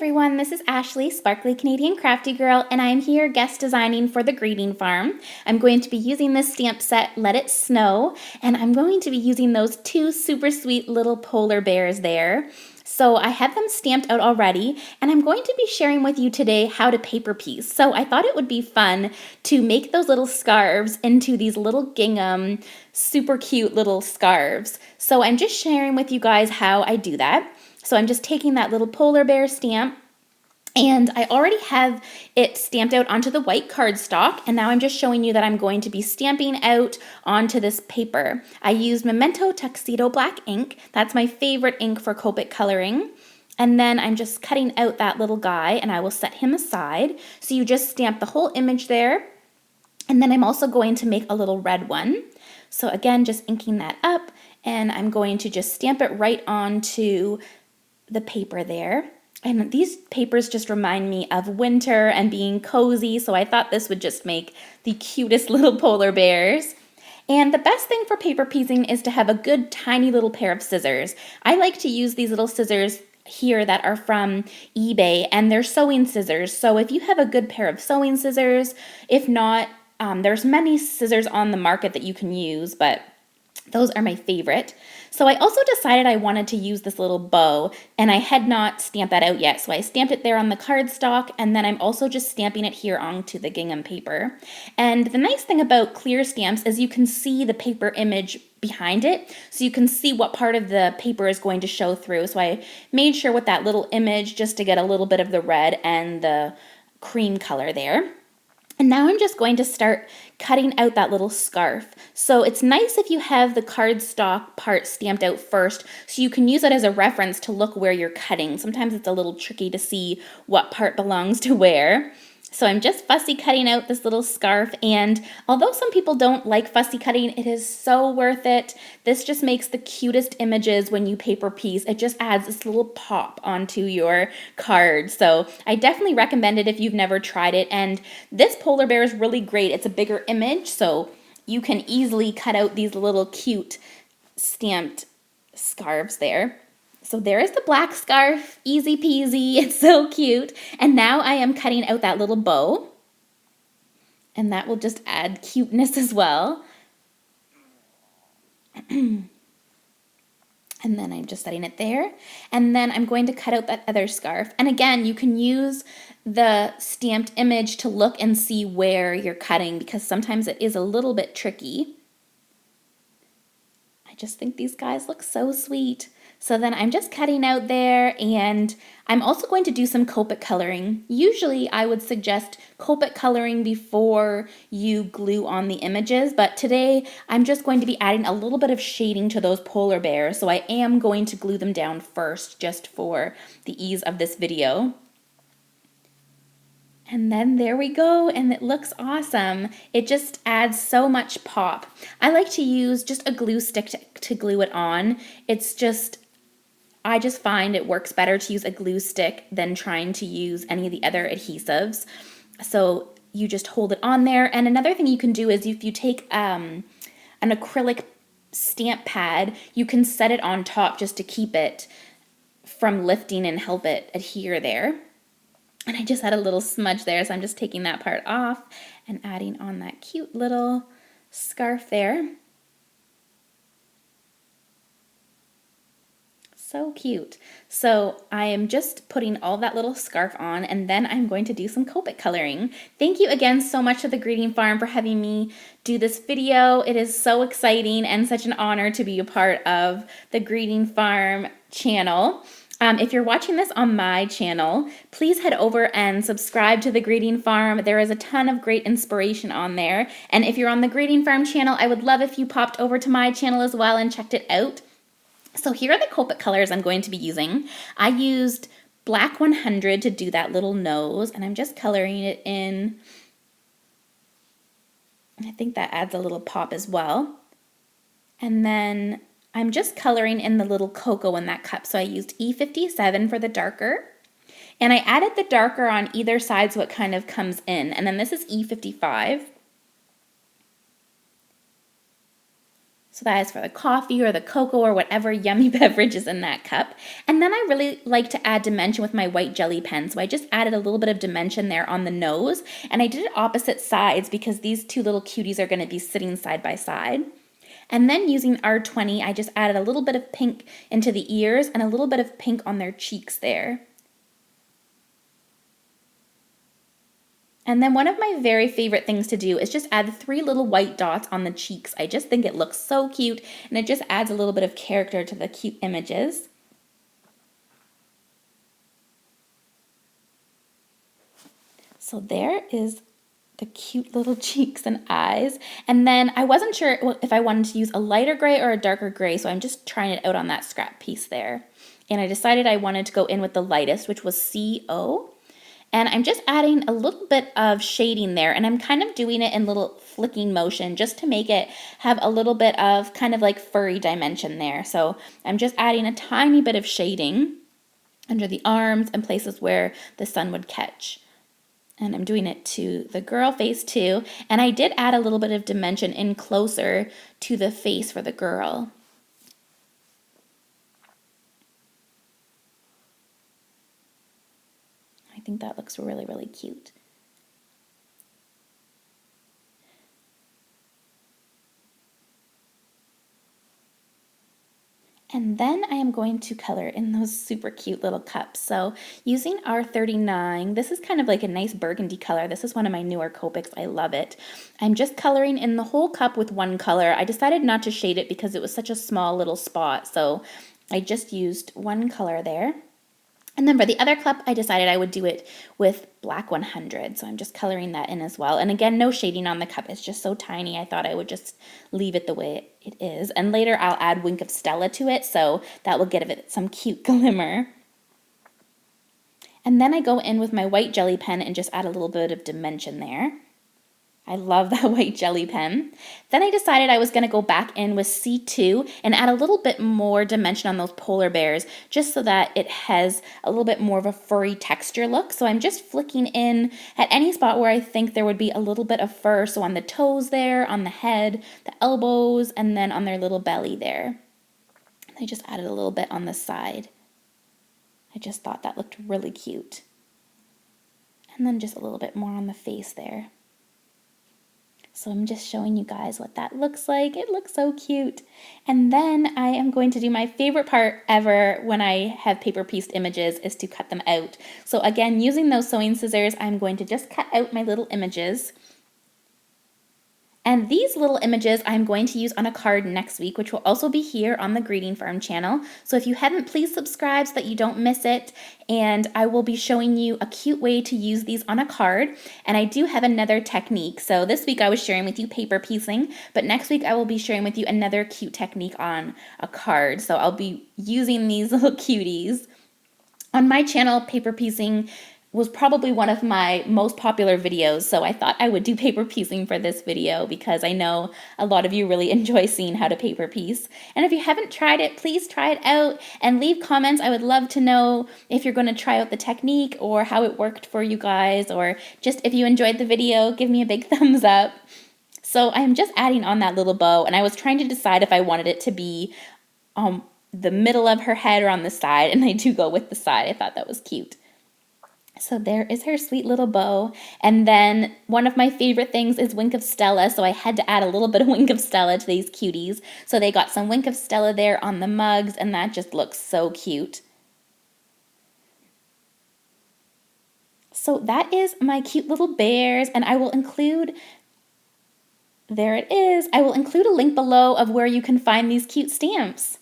everyone, this is Ashley, Sparkly Canadian Crafty Girl, and I'm here guest designing for the Greeting Farm. I'm going to be using this stamp set, Let It Snow, and I'm going to be using those two super sweet little polar bears there. So I have them stamped out already, and I'm going to be sharing with you today how to paper piece. So I thought it would be fun to make those little scarves into these little gingham, super cute little scarves. So I'm just sharing with you guys how I do that. So I'm just taking that little polar bear stamp, and I already have it stamped out onto the white cardstock, and now I'm just showing you that I'm going to be stamping out onto this paper. I used Memento Tuxedo Black ink. That's my favorite ink for Copic coloring. And then I'm just cutting out that little guy, and I will set him aside. So you just stamp the whole image there. And then I'm also going to make a little red one. So again, just inking that up, and I'm going to just stamp it right onto the paper there. And these papers just remind me of winter and being cozy, so I thought this would just make the cutest little polar bears. And the best thing for paper piecing is to have a good tiny little pair of scissors. I like to use these little scissors here that are from eBay, and they're sewing scissors. So if you have a good pair of sewing scissors, if not, there's many scissors on the market that you can use, but those are my favorite. So I also decided I wanted to use this little bow, and I had not stamped that out yet. So I stamped it there on the cardstock, and then I'm also just stamping it here onto the gingham paper. And the nice thing about clear stamps is you can see the paper image behind it, so you can see what part of the paper is going to show through. So I made sure with that little image just to get a little bit of the red and the cream color there. And now I'm just going to start cutting out that little scarf. So it's nice if you have the cardstock part stamped out first, so you can use it as a reference to look where you're cutting. Sometimes it's a little tricky to see what part belongs to where. So I'm just fussy cutting out this little scarf, and although some people don't like fussy cutting, it is so worth it. This just makes the cutest images when you paper piece. It just adds this little pop onto your card. So I definitely recommend it if you've never tried it. And this polar bear is really great. It's a bigger image, so you can easily cut out these little cute stamped scarves there. So there is the black scarf, easy peasy, it's so cute. And now I am cutting out that little bow, and that will just add cuteness as well. And then I'm just setting it there. And then I'm going to cut out that other scarf. And again, you can use the stamped image to look and see where you're cutting, because sometimes it is a little bit tricky. I just think these guys look so sweet. So then I'm just cutting out there, and I'm also going to do some Copic coloring. Usually I would suggest Copic coloring before you glue on the images, but today I'm just going to be adding a little bit of shading to those polar bears, so I am going to glue them down first just for the ease of this video. And then there we go, and it looks awesome. It just adds so much pop. I like to use just a glue stick to glue it on. I just find it works better to use a glue stick than trying to use any of the other adhesives. So you just hold it on there. And another thing you can do is if you take an acrylic stamp pad, you can set it on top just to keep it from lifting and help it adhere there. And I just had a little smudge there, so I'm just taking that part off and adding on that cute little scarf there. So cute. So I am just putting all that little scarf on, and then I'm going to do some Copic coloring. Thank you again so much to the Greeting Farm for having me do this video. It is so exciting and such an honor to be a part of the Greeting Farm channel. If you're watching this on my channel, please head over and subscribe to the Greeting Farm. There is a ton of great inspiration on there. And if you're on the Greeting Farm channel, I would love if you popped over to my channel as well and checked it out. So here are the Copic colors I'm going to be using. I used Black 100 to do that little nose, and I'm just coloring it in. I think that adds a little pop as well. And then I'm just coloring in the little cocoa in that cup. So I used E57 for the darker. And I added the darker on either side so it kind of comes in. And then this is E55. So that is for the coffee or the cocoa or whatever yummy beverage is in that cup. And then I really like to add dimension with my white jelly pen. So I just added a little bit of dimension there on the nose, and I did it opposite sides because these two little cuties are going to be sitting side by side. And then using R20, I just added a little bit of pink into the ears and a little bit of pink on their cheeks there. And then one of my very favorite things to do is just add 3 little white dots on the cheeks. I just think it looks so cute, and it just adds a little bit of character to the cute images. So there is the cute little cheeks and eyes. And then I wasn't sure if I wanted to use a lighter gray or a darker gray, so I'm just trying it out on that scrap piece there. And I decided I wanted to go in with the lightest, which was CO. And I'm just adding a little bit of shading there, and I'm kind of doing it in little flicking motion just to make it have a little bit of kind of like furry dimension there. So I'm just adding a tiny bit of shading under the arms and places where the sun would catch. And I'm doing it to the girl face too. And I did add a little bit of dimension in closer to the face for the girl. I think that looks really, really cute. And then I am going to color in those super cute little cups. So using R39, this is kind of like a nice burgundy color. This is one of my newer Copics. I love it. I'm just coloring in the whole cup with one color. I decided not to shade it because it was such a small little spot. So I just used one color there. And then for the other cup, I decided I would do it with black 100. So I'm just coloring that in as well. And again, no shading on the cup. It's just so tiny. I thought I would just leave it the way it is. And later I'll add Wink of Stella to it. So that will give it some cute glimmer. And then I go in with my white jelly pen and just add a little bit of dimension there. I love that white jelly pen. Then I decided I was going to go back in with C2 and add a little bit more dimension on those polar bears just so that it has a little bit more of a furry texture look. So I'm just flicking in at any spot where I think there would be a little bit of fur. So on the toes there, on the head, the elbows, and then on their little belly there. I just added a little bit on the side. I just thought that looked really cute. And then just a little bit more on the face there. So I'm just showing you guys what that looks like. It looks so cute. And then I am going to do my favorite part ever when I have paper pieced images is to cut them out. So again, using those sewing scissors, I'm going to just cut out my little images. And these little images I'm going to use on a card next week, which will also be here on the Greeting Farm channel. So if you haven't, please subscribe so that you don't miss it. And I will be showing you a cute way to use these on a card. And I do have another technique. So this week I was sharing with you paper piecing, but next week I will be sharing with you another cute technique on a card. So I'll be using these little cuties. On my channel, paper piecing was probably one of my most popular videos, so I thought I would do paper piecing for this video because I know a lot of you really enjoy seeing how to paper piece. And if you haven't tried it, please try it out and leave comments. I would love to know if you're going to try out the technique or how it worked for you guys, or just if you enjoyed the video, give me a big thumbs up. So I'm just adding on that little bow, and I was trying to decide if I wanted it to be the middle of her head or on the side, and I do go with the side. I thought that was cute. So there is her sweet little bow. And then one of my favorite things is Wink of Stella. So I had to add a little bit of Wink of Stella to these cuties. So they got some Wink of Stella there on the mugs, and that just looks so cute. So that is my cute little bears, and I will include, there it is, I will include a link below of where you can find these cute stamps.